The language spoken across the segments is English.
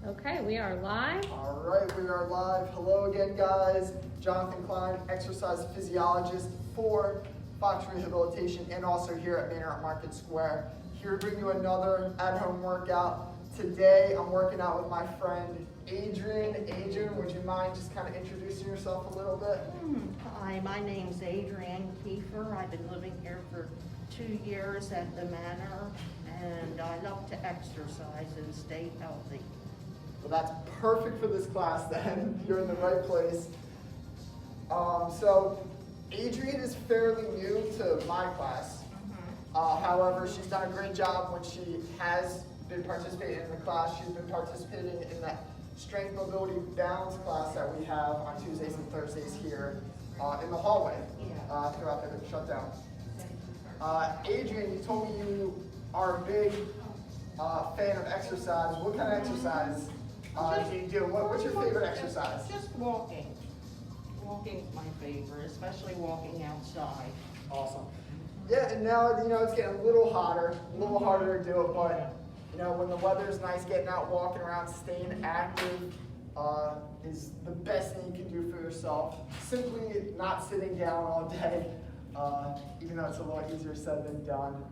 Okay, we are live. All right, we are live. Hello again, guys. Jonathan Klein, exercise physiologist for Fox Rehabilitation and also here at Manor at Market Square. Here to bring you another at-home workout. Today, I'm working out with my friend Adrian. Adrian, would you mind just kind of introducing yourself a little bit? Hi, my name's Adrienne Kiefer. I've been living here for 2 years at the Manor, and I love to exercise and stay healthy. Well, that's perfect for this class then. You're in the right place. So Adrienne is fairly new to my class. However, she's done a great job when she has been participating in the class. She's been participating in that strength mobility balance class that we have on Tuesdays and Thursdays here in the hallway throughout the shutdown. Adrienne, you told me you are a big fan of exercise. What kind of exercise do you do? What's your favorite exercise? Just walking. Walking's my favorite, especially walking outside. Awesome. Yeah, and now, it's getting a little hotter, a little harder to do it, but, when the weather's nice, getting out, walking around, staying active is the best thing you can do for yourself. Simply not sitting down all day, even though it's a little easier said than done.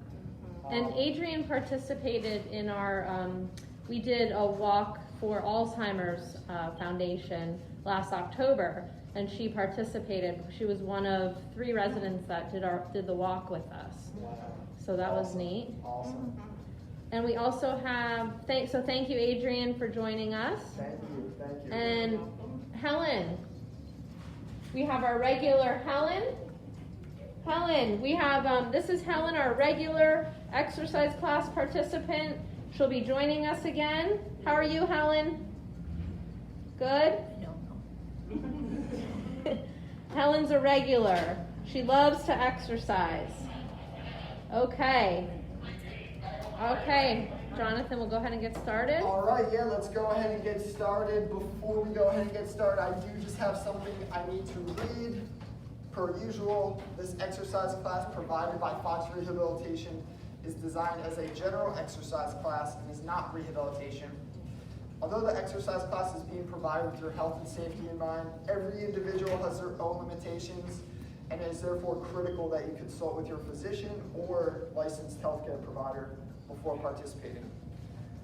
And Adrian participated in our, we did a walk for Alzheimer's Foundation last October, and she participated. She was one of 3 residents that did the walk with us. Wow. So that was neat. Awesome. And we also have, thank you, Adrian, for joining us. Thank you. And Helen, we have our regular Helen. Helen, we have, this is Helen, our regular exercise class participant. She'll be joining us again. How are you, Helen? Good? Helen's a regular. She loves to exercise. Okay, Jonathan, we'll go ahead and get started. All right, let's go ahead and get started. Before we go ahead and get started, I do just have something I need to read. Per usual, this exercise class provided by Fox Rehabilitation is designed as a general exercise class and is not rehabilitation. Although the exercise class is being provided with your health and safety in mind, every individual has their own limitations, and it is therefore critical that you consult with your physician or licensed healthcare provider before participating.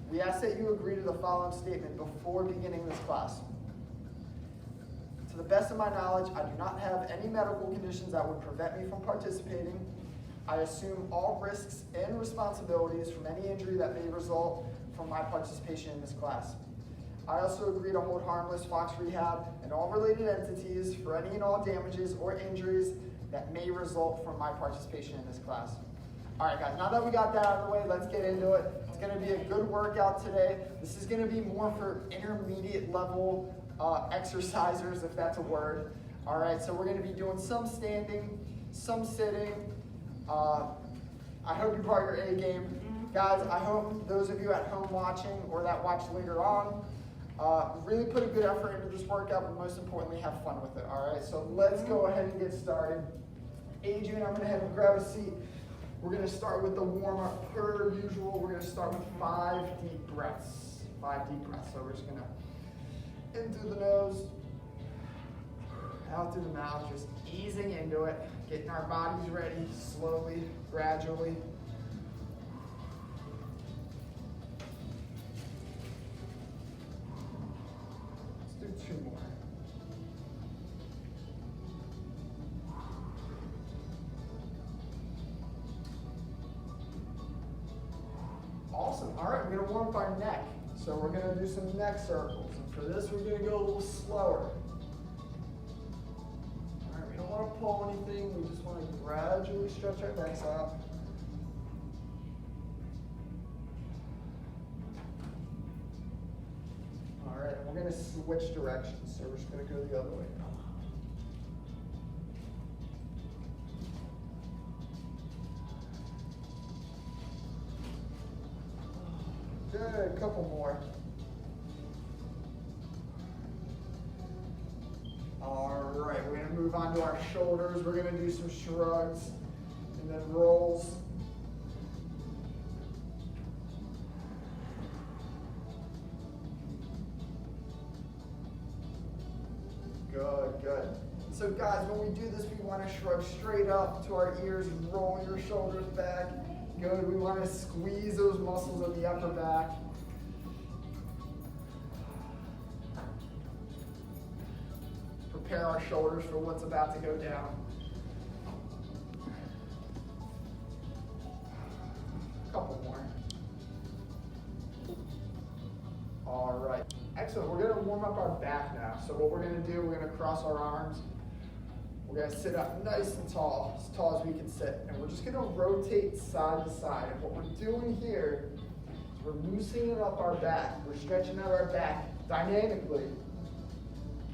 We ask that you agree to the following statement before beginning this class. To the best of my knowledge, I do not have any medical conditions that would prevent me from participating. I assume all risks and responsibilities from any injury that may result from my participation in this class. I also agree to hold harmless Fox Rehab and all related entities for any and all damages or injuries that may result from my participation in this class. All right, guys, now that we got that out of the way, let's get into it. It's going to be a good workout today. This is going to be more for intermediate level exercisers, if that's a word. All right, so we're going to be doing some standing, some sitting. I hope you brought your A game. Guys, I hope those of you at home watching or that watch later on really put a good effort into this workout, but most importantly, have fun with it. All right, so let's go ahead and get started. Adrian, I'm going to have you grab a seat. We're going to start with the warm-up per usual. We're going to start with 5 deep breaths. 5 deep breaths. So we're just going to in through the nose, out through the mouth, just easing into it, getting our bodies ready slowly, gradually. Let's do 2 more. Awesome. All right, we're going to warm up our neck. So we're going to do some neck circles. And for this, we're going to go a little slower. All right, we don't want to pull anything. We just want to gradually stretch our necks out. All right, and we're going to switch directions. So we're just going to go the other way now. Good, a couple more. All right, we're gonna move on to our shoulders. We're gonna do some shrugs and then rolls. Good, good. So guys, when we do this, we want to shrug straight up to our ears and roll your shoulders back. Good, we want to squeeze those muscles of the upper back. Prepare our shoulders for what's about to go down. Couple more. All right. Excellent. We're going to warm up our back now. So what we're going to do, we're going to cross our arms. We're going to sit up nice and tall as we can sit. And we're just going to rotate side to side. And what we're doing here is we're loosening up our back. We're stretching out our back dynamically.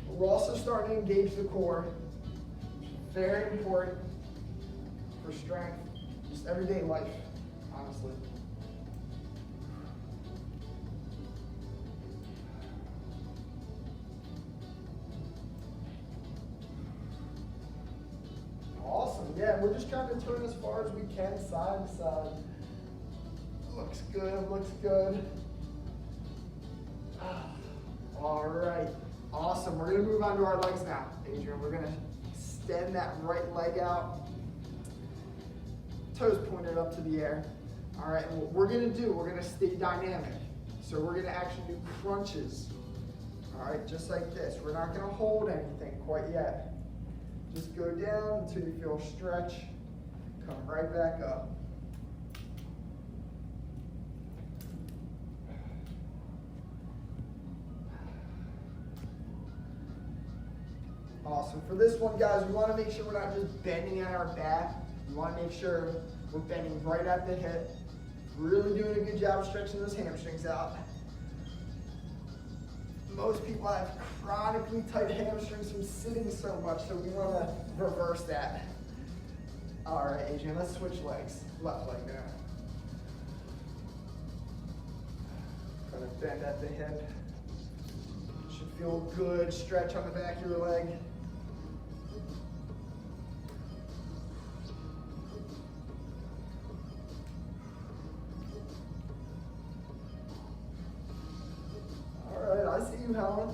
We're also starting to engage the core. Very important for strength, just everyday life, honestly. Awesome, yeah, we're just trying to turn as far as we can, side to side. Looks good, looks good. All right, awesome. We're gonna move on to our legs now, Adrian. We're gonna extend that right leg out. Toes pointed up to the air. All right, and what we're gonna do, we're gonna stay dynamic. So we're gonna actually do crunches. All right, just like this. We're not gonna hold anything quite yet. Just go down until you feel a stretch. Come right back up. Awesome. For this one, guys, we want to make sure we're not just bending at our back. We want to make sure we're bending right at the hip. Really doing a good job stretching those hamstrings out. Most people have chronically tight hamstrings from sitting so much, so we want to reverse that. All right, Adrian, let's switch legs. Left leg now. Kind of bend at the hip. Should feel good stretch on the back of your leg. I see you, Helen.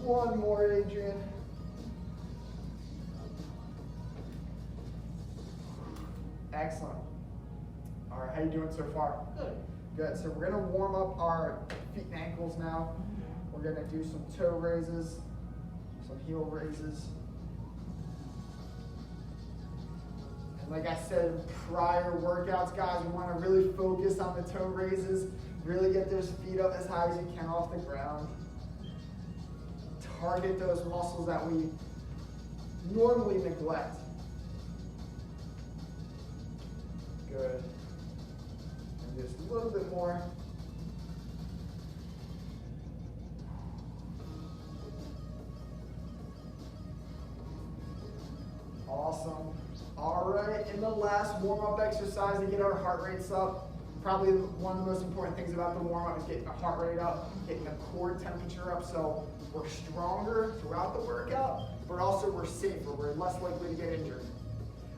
One more, Adrian. Excellent. All right, how you doing so far? Good. Good. So we're gonna warm up our feet and ankles now. We're gonna do some toe raises, some heel raises. Like I said in prior workouts, guys, we want to really focus on the toe raises, really get those feet up as high as you can off the ground. Target those muscles that we normally neglect. Good. And just a little bit more. Awesome. All right, in the last warm-up exercise to get our heart rates up, probably one of the most important things about the warm-up is getting the heart rate up, getting the core temperature up, so we're stronger throughout the workout, but also we're safer, we're less likely to get injured.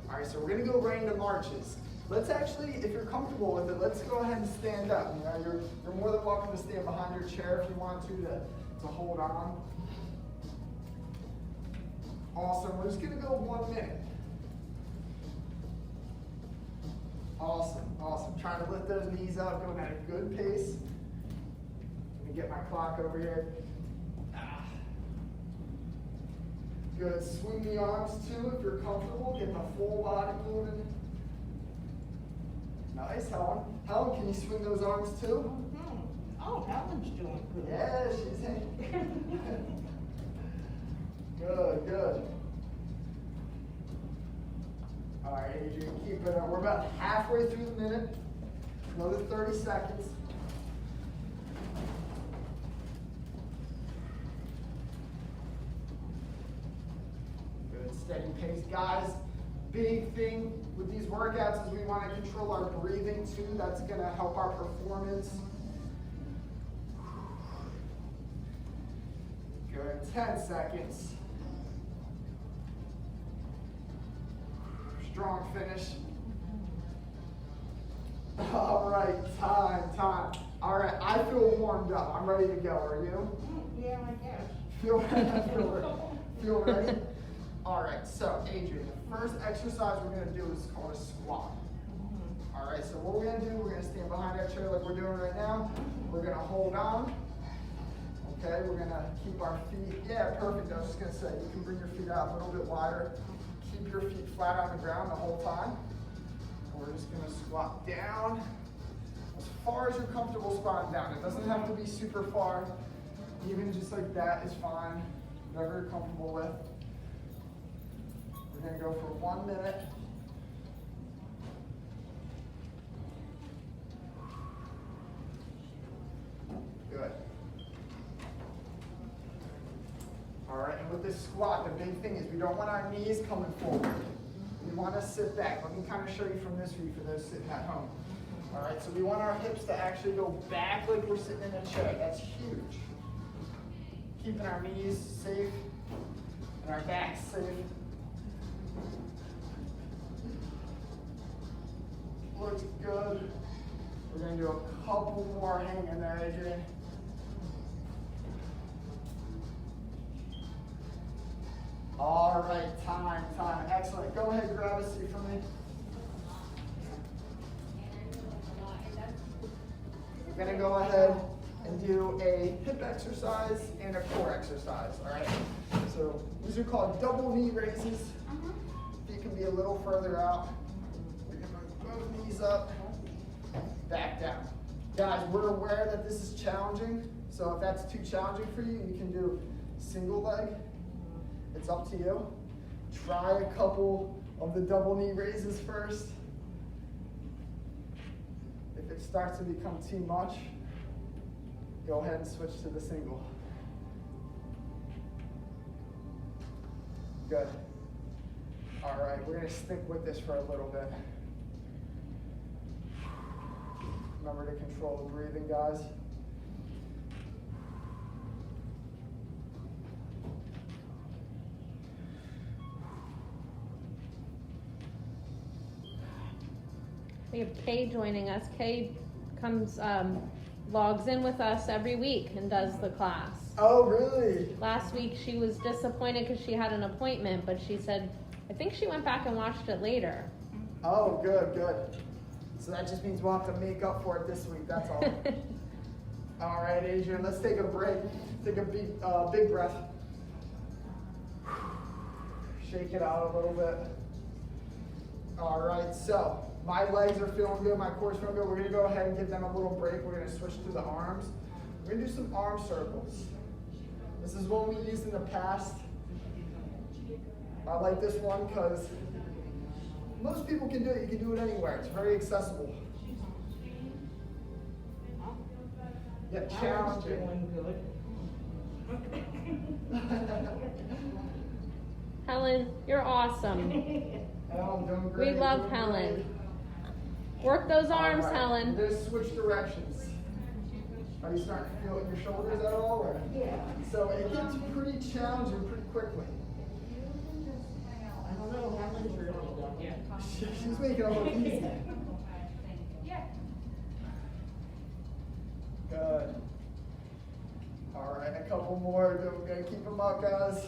All right, so we're gonna go right into marches. Let's actually, if you're comfortable with it, let's go ahead and stand up. You know, you're more than welcome to stand behind your chair if you want to hold on. Awesome, we're just gonna go 1 minute. Awesome, awesome. Trying to lift those knees up, going at a good pace. Let me get my clock over here. Good, swing the arms too if you're comfortable. Get the full body moving. Nice, Helen. Helen, can you swing those arms too? Mm-hmm. Oh, Helen's doing good. Yeah, she's in. Good, good. All right, Adrian, keep it up. We're about halfway through the minute. Another 30 seconds. Good, steady pace. Guys, big thing with these workouts is we want to control our breathing too. That's going to help our performance. Good, 10 seconds. Strong finish. All right, time. All right, I feel warmed up. I'm ready to go. Are you? Yeah, I guess. Feel ready? All right, so Adrian, the first exercise we're gonna do is called a squat. All right, so what we're gonna do, we're gonna stand behind that chair like we're doing right now. We're gonna hold on. Okay, we're gonna keep our feet, yeah, perfect. I was just gonna say, you can bring your feet out a little bit wider. Keep your feet flat on the ground the whole time. And we're just gonna squat down as far as you're comfortable squatting down. It doesn't have to be super far. Even just like that is fine, whatever you're comfortable with. We're gonna go for 1 minute. Good. All right, and with this squat, the big thing is we don't want our knees coming forward. We want to sit back. Let me kind of show you from this view for those sitting at home. All right, so we want our hips to actually go back like we're sitting in a chair. That's huge. Keeping our knees safe and our backs safe. Looks good. We're going to do a couple more. Hang in there, Adrian. All right, time. Excellent. Go ahead, grab a seat for me. We're going to go ahead and do a hip exercise and a core exercise, all right? So these are called double knee raises. Feet can be a little further out. We're going to bring both knees up, back down. Guys, we're aware that this is challenging, so if that's too challenging for you, you can do single leg. It's up to you. Try a couple of the double knee raises first. If it starts to become too much, go ahead and switch to the single. Good. All right, we're going to stick with this for a little bit. Remember to control the breathing, guys. We have Kay joining us. Kay comes, logs in with us every week and does the class. Oh, really? Last week she was disappointed because she had an appointment, but she said, I think she went back and watched it later. Oh, good. So that just means we'll have to make up for it this week, that's all. All right, Adrian, let's take a break. Take a big breath. Shake it out a little bit. All right, so my legs are feeling good, my core's feeling good. We're gonna go ahead and give them a little break. We're gonna switch to the arms. We're gonna do some arm circles. This is one we used in the past. I like this one because most people can do it. You can do it anywhere. It's very accessible. Yet challenging. Helen, you're awesome. I'm doing great. We love doing Helen. great. Work those arms, All right, Helen. We're gonna switch directions. Are you starting to feel it in your shoulders at all? Or? Yeah. So it gets pretty challenging pretty quickly. I don't know, Helen's really done it. She's making it look easy. Good. All right, a couple more. We're gonna keep them up, guys.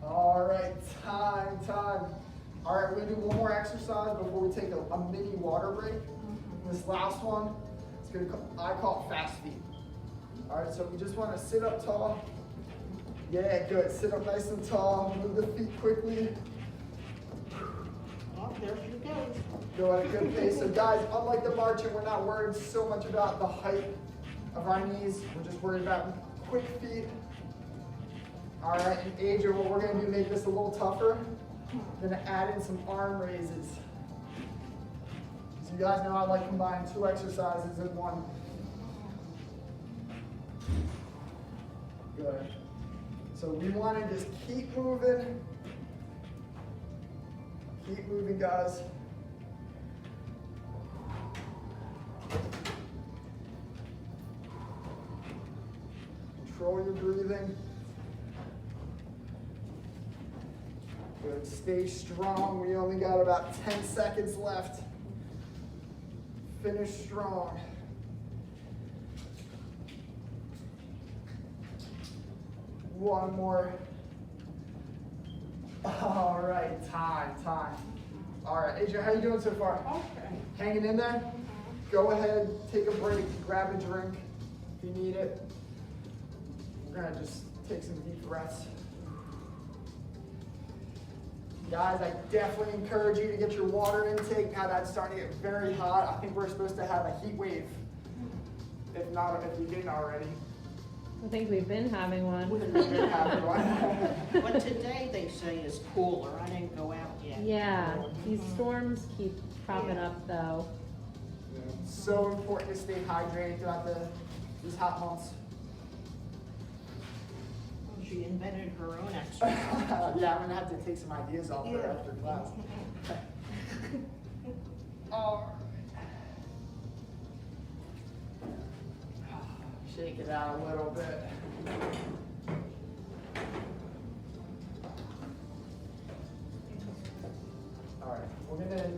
All right, time. All right, we're gonna do one more exercise before we take a mini water break. This last one, I call it fast feet. All right, so we just want to sit up tall. Yeah, good. Sit up nice and tall. Move the feet quickly. Oh, there she goes. Go at a good pace. So guys, unlike the marching, we're not worried so much about the height of our knees. We're just worried about quick feet. All right, and Adrian, what we're gonna do, make this a little tougher. We're gonna add in some arm raises. So you guys know I like combining 2 exercises in one. Good. So we wanna just keep moving. Keep moving, guys. Control your breathing. Good. Good, stay strong. We only got about 10 seconds left. Finish strong. One more. All right, time. All right, Adrian, how you doing so far? Okay. Hanging in there? Go ahead, take a break, grab a drink if you need it. We're gonna just take some deep breaths. Guys, I definitely encourage you to get your water intake now that's starting to get very hot. I think we're supposed to have a heat wave. If you didn't already. I think we've been having one. We've been having one. But today they say is cooler. I didn't go out yet. Yeah, these storms keep popping up though. So important to stay hydrated throughout these hot months. She invented her own exercise. Yeah, I'm gonna have to take some ideas off her after class. All right. Shake it out a little bit. All right, we're gonna,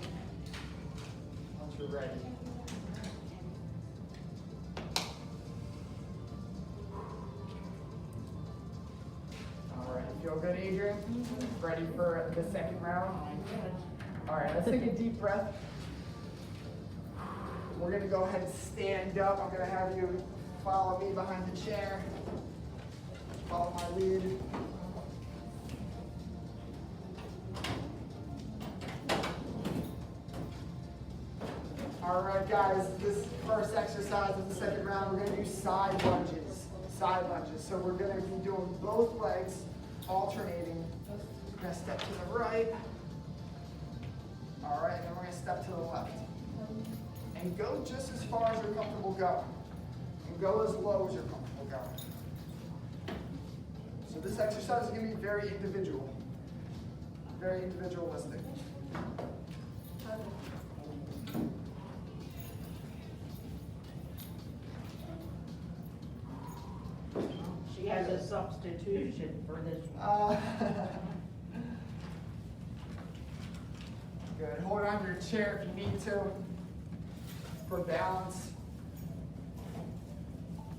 once you're ready. All right, feel good, Adrian? Ready for the second round? All right, let's take a deep breath. We're gonna go ahead and stand up. I'm gonna have you follow me behind the chair. Follow my lead. All right, guys, this first exercise of the second round, we're gonna do side lunges. Side lunges. So we're gonna be doing both legs, alternating. We're gonna step to the right. All right, and then we're gonna step to the left. And go just as far as you're comfortable going. And go as low as you're comfortable going. So this exercise is gonna be very individual. Very individualistic. She has a substitution for this one. Good. Hold on to your chair if you need to for balance.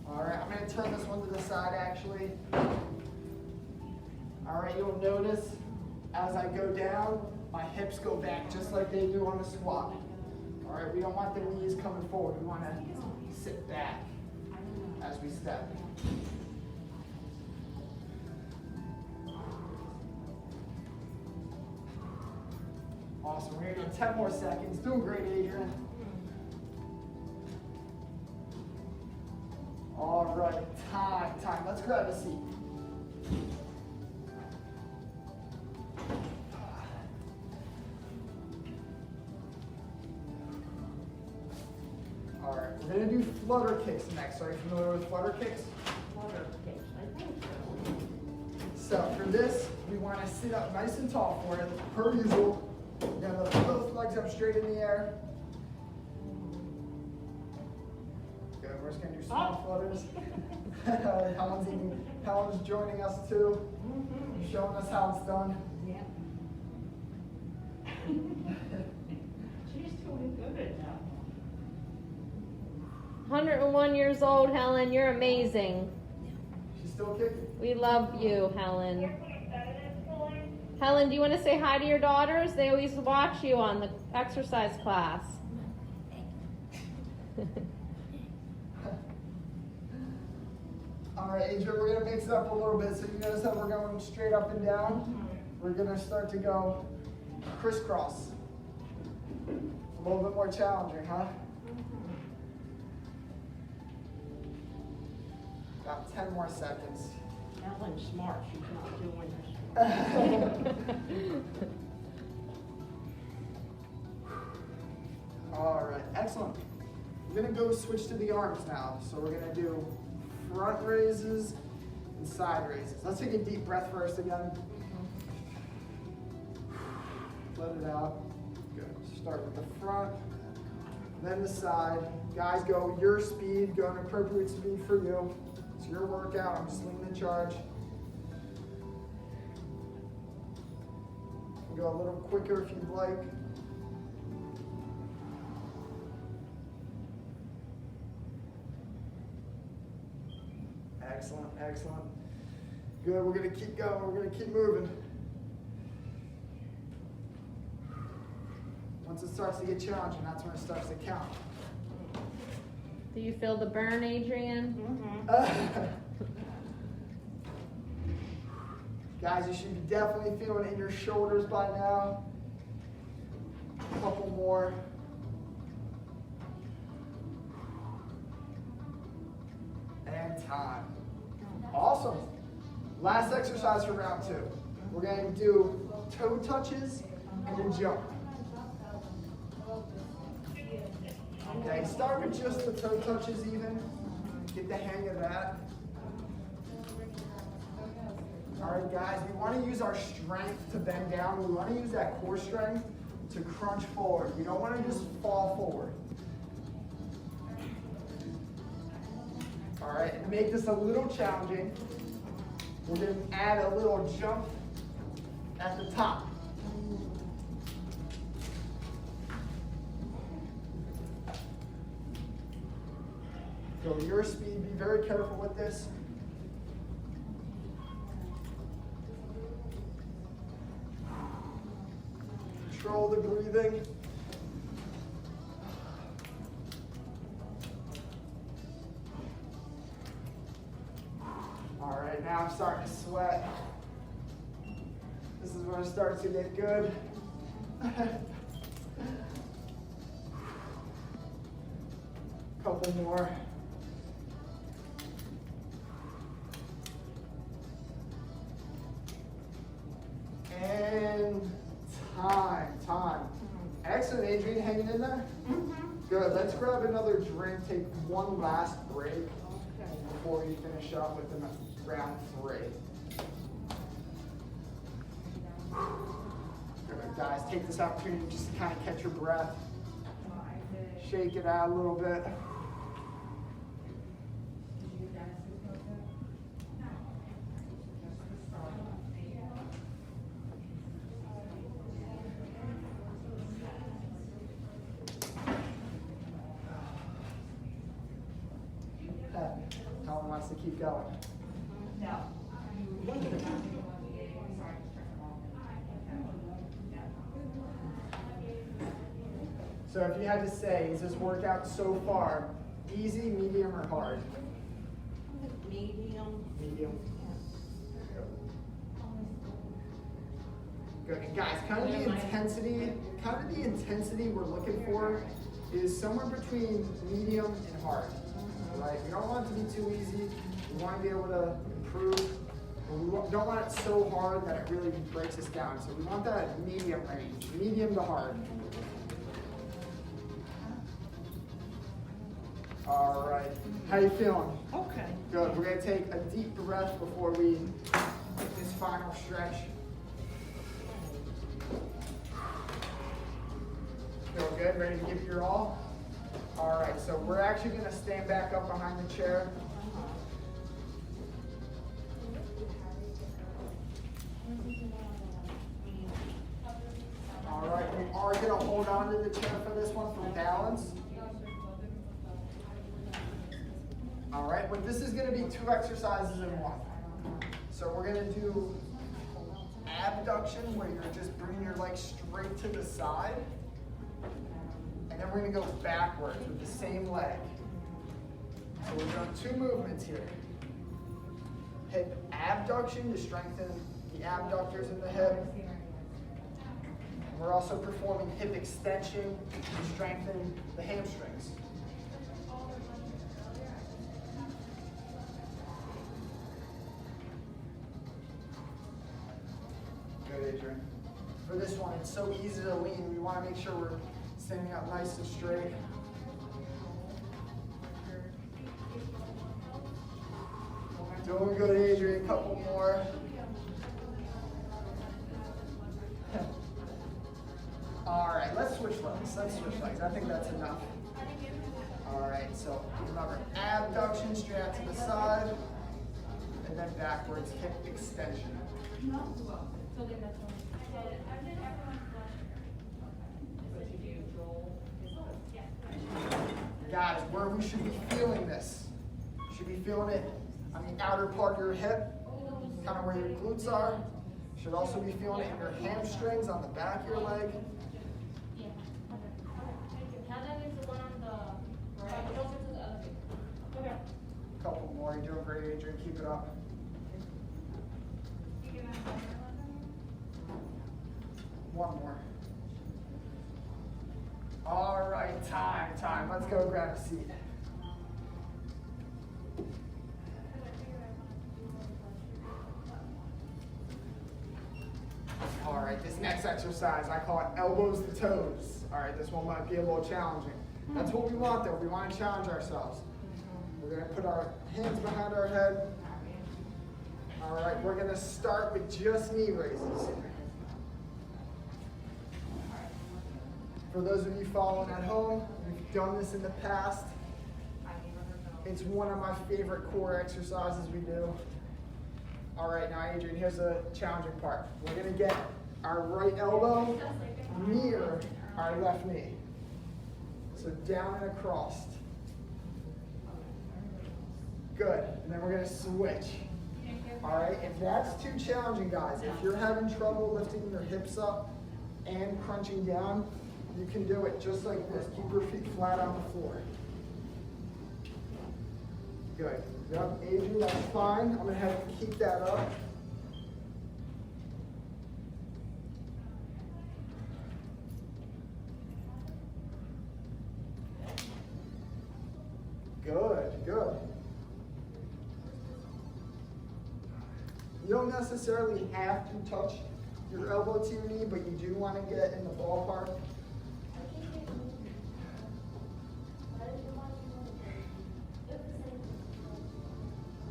All right, I'm going to turn this one to the side actually. All right, you'll notice as I go down, my hips go back just like they do on a squat. All right, we don't want the knees coming forward. We want to sit back as we step. Awesome, we're gonna do 10 more seconds. Doing great, Adrian. All right, time. Let's grab a seat. All right, we're gonna do flutter kicks next. Are you familiar with flutter kicks? Flutter kicks, I think so. So for this, we want to sit up nice and tall for it, per usual. We're gonna lift both legs up straight in the air. Good, we're just gonna do small flutters. Helen's joining us too, showing us how it's done. Yeah. She's doing good at that. 101 years old, Helen. You're amazing. She's still kicking. We love you, Helen. Helen, do you want to say hi to your daughters? They always watch you on the exercise class. All right, Adrian, we're gonna mix it up a little bit. So you notice how we're going straight up and down? We're gonna start to go crisscross. A little bit more challenging, huh? About 10 more seconds. Helen's smart, she's not doing this. All right, excellent. We're gonna go switch to the arms now. So we're gonna do front raises and side raises. Let's take a deep breath first again. Let it out. Good. Start with the front, then the side. Guys, go your speed, go an appropriate speed for you. It's your workout, I'm just leading the charge. go a little quicker if you'd like. Excellent, excellent. Good, we're gonna keep going, we're gonna keep moving. Once it starts to get challenging, that's when it starts to count. Do you feel the burn, Adrian? Guys, you should be definitely feeling it in your shoulders by now. A couple more. And time. Awesome. Last exercise for round 2. We're going to do toe touches and a jump. Okay, start with just the toe touches even. Get the hang of that. All right, guys, we want to use our strength to bend down. We want to use that core strength to crunch forward. We don't want to just fall forward. All right, and to make this a little challenging, we're going to add a little jump at the top. Go your speed, be very careful with this. Control the breathing. All right, now I'm starting to sweat. This is when it starts to get good. Couple more. And time. Excellent, Adrian, hanging in there? Good, let's grab another drink, take one last break before we finish up with round 3. Good, guys, take this opportunity just to kind of catch your breath. Shake it out a little bit. Helen wants to keep going. No. So if you had to say, is this workout so far easy, medium, or hard? Medium. Medium. Good. And guys, kind of the intensity we're looking for is somewhere between medium and hard. Right? We don't want it to be too easy. We want to be able to improve. But we don't want it so hard that it really breaks us down. So we want that medium range, medium to hard. All right. How you feeling? Okay. Good. We're going to take a deep breath before we take this final stretch. Feel good? Ready to give it your all? All right, so we're actually going to stand back up behind the chair. All right, we are going to hold on to the chair for this one for balance. All right, but this is going to be 2 exercises in one. So we're going to do abduction, where you're just bringing your legs straight to the side. And then we're going to go backwards with the same leg. So we're doing 2 movements here. Hip abduction to strengthen the abductors in the hip. And we're also performing hip extension to strengthen the hamstrings. Good, Adrian. For this one, it's so easy to lean. We want to make sure we're standing up nice and straight. Doing good, Adrian. Couple more. All right, let's switch legs. I think that's enough. All right, so remember, abduction straight out to the side, and then backwards hip extension. of you should be feeling this. You should be feeling it on the outer part of your hip, kind of where your glutes are. You should also be feeling it in your hamstrings on the back of your leg. Couple more. You're doing great, Adrian. Keep it up. One more. All right, time. Let's go grab a seat. All right, this next exercise, I call it elbows to toes. All right, this one might be a little challenging. That's what we want though. We want to challenge ourselves. We're going to put our hands behind our head. All right, we're going to start with just knee raises. For those of you following at home, we've done this in the past. It's one of my favorite core exercises we do. All right, now Adrian, here's the challenging part. We're going to get our right elbow near our left knee. So down and across. Good, and then we're going to switch. All right, if that's too challenging, guys, if you're having trouble lifting your hips up and crunching down, you can do it just like this. Keep your feet flat on the floor. Good. Yep, Adrian, that's fine. I'm going to have you keep that up. Good. You don't necessarily have to touch your elbow to your knee, but you do want to get in the ballpark.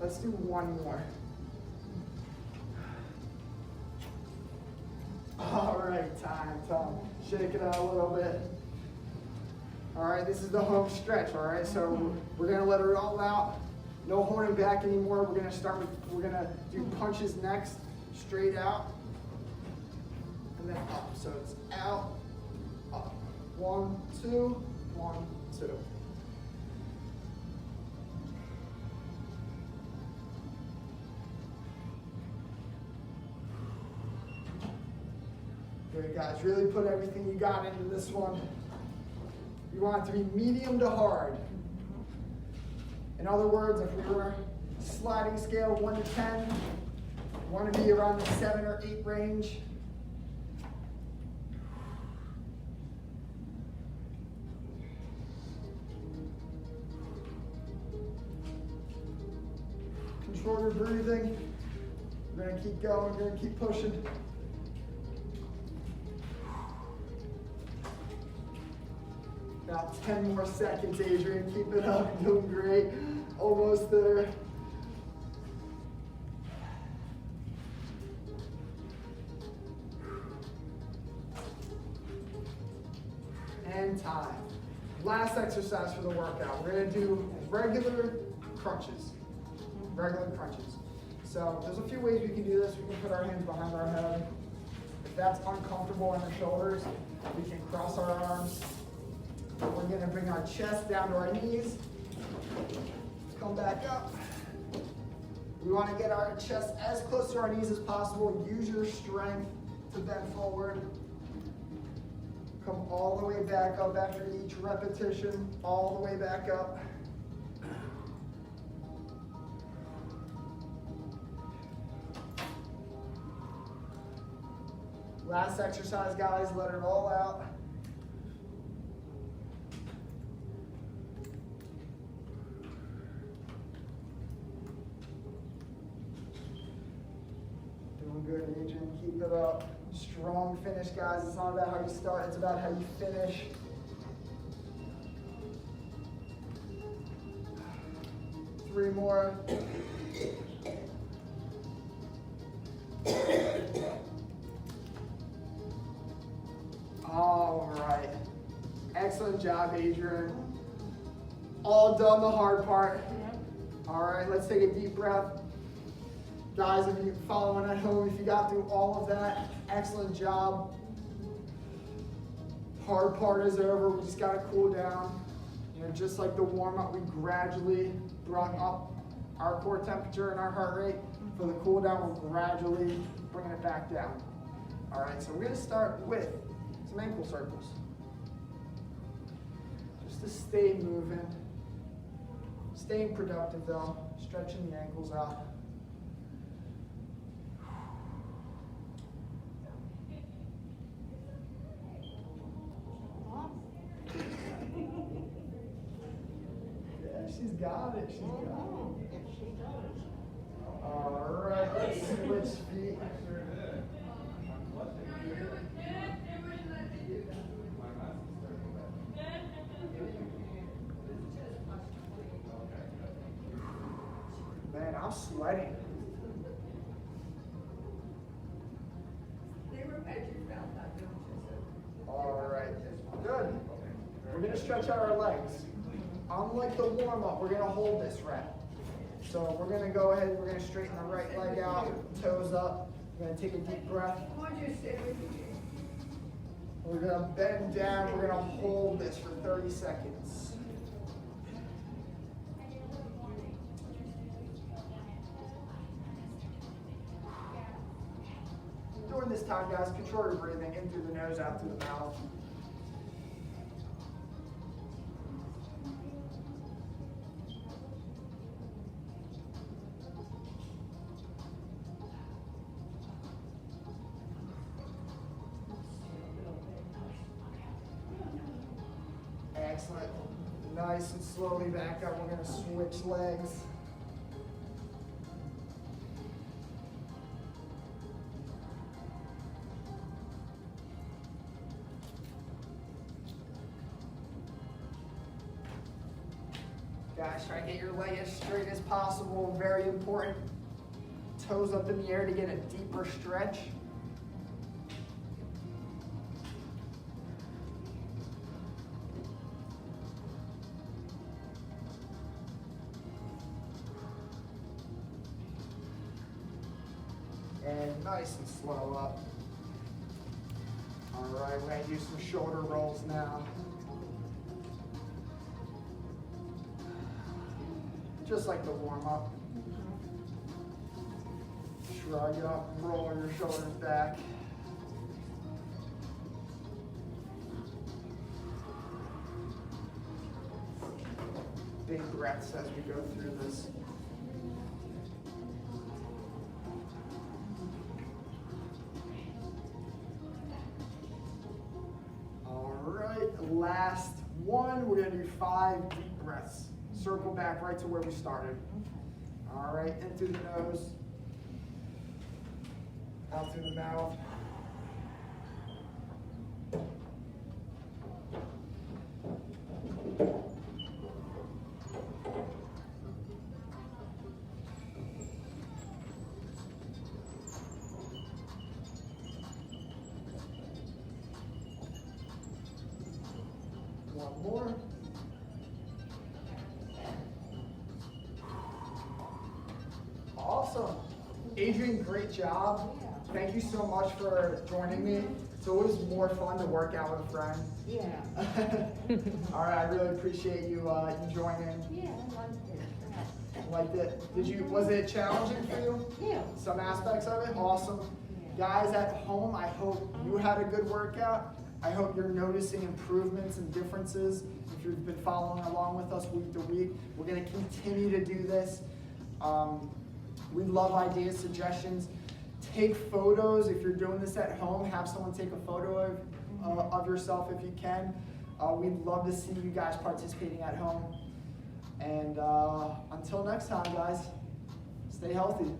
Let's do one more. All right, time. Shake it out a little bit. All right, this is the home stretch, all right? So we're gonna let it all out. No holding back anymore. We're gonna do punches next, straight out, and then up. So it's out, up. 1, 2, 1, 2. Good, guys. Really put everything you got into this one. You want it to be medium to hard. In other words, if we were sliding scale 1 to 10, you want to be around the 7 or 8 range. Control your breathing. We're going to keep going. We're going to keep pushing. About 10 more seconds, Adrian. Keep it up. Doing great. Almost there. And time. Last exercise for the workout. We're going to do regular crunches. So there's a few ways we can do this. We can put our hands behind our head. If that's uncomfortable in the shoulders, we can cross our arms. We're going to bring our chest down to our knees. Come back up. We want to get our chest as close to our knees as possible. Use your strength to bend forward. Come all the way back up after each repetition. All the way back up. Last exercise, guys. Let it all out. Good, Adrian. Keep it up. Strong finish, guys. It's not about how you start, it's about how you finish. Three more. All right. Excellent job, Adrian. All done the hard part. All right, let's take a deep breath. Guys, if you're following at home, if you got through all of that, excellent job. Hard part is over. We just got to cool down. You know, just like the warm-up, we gradually brought up our core temperature and our heart rate. For the cool down, we're gradually bringing it back down. All right, so we're gonna start with some ankle circles. Just to stay moving, staying productive though, stretching the ankles out. Yeah, she's got it, she's got it. Yes, she does. All right, let's switch feet. Man, I'm sweating. All right, good. We're gonna stretch out our legs. Unlike the warm-up, we're gonna hold this rep. So we're gonna go ahead, we're gonna straighten the right leg out, toes up. We're gonna take a deep breath. We're gonna bend down, we're gonna hold this for 30 seconds. During this time, guys, control your breathing in through the nose, out through the mouth. Excellent. Nice and slowly back up. We're going to switch legs. Guys, try to get your leg as straight as possible. Very important. Toes up in the air to get a deeper stretch. And nice and slow up. All right, we're going to do some shoulder rolls now. Just like the warm-up. Shrug up, roll your shoulders back. Big breaths as we go through this. All right, last one. We're going to do 5 deep breaths. Circle back right to where we started. All right, in through the nose, out through the mouth. One more. Awesome. Adrian, great job. Thank you so much for joining me. It's always more fun to work out with a friend. Yeah. All right, I really appreciate you joining. Yeah, I liked it. Liked it. Was it challenging for you? Yeah. Some aspects of it? Awesome. Guys at home, I hope you had a good workout. I hope you're noticing improvements and differences. If you've been following along with us week to week, we're going to continue to do this. We love ideas, suggestions. Take photos. If you're doing this at home, have someone take a photo of yourself if you can. We'd love to see you guys participating at home. And until next time, guys, stay healthy.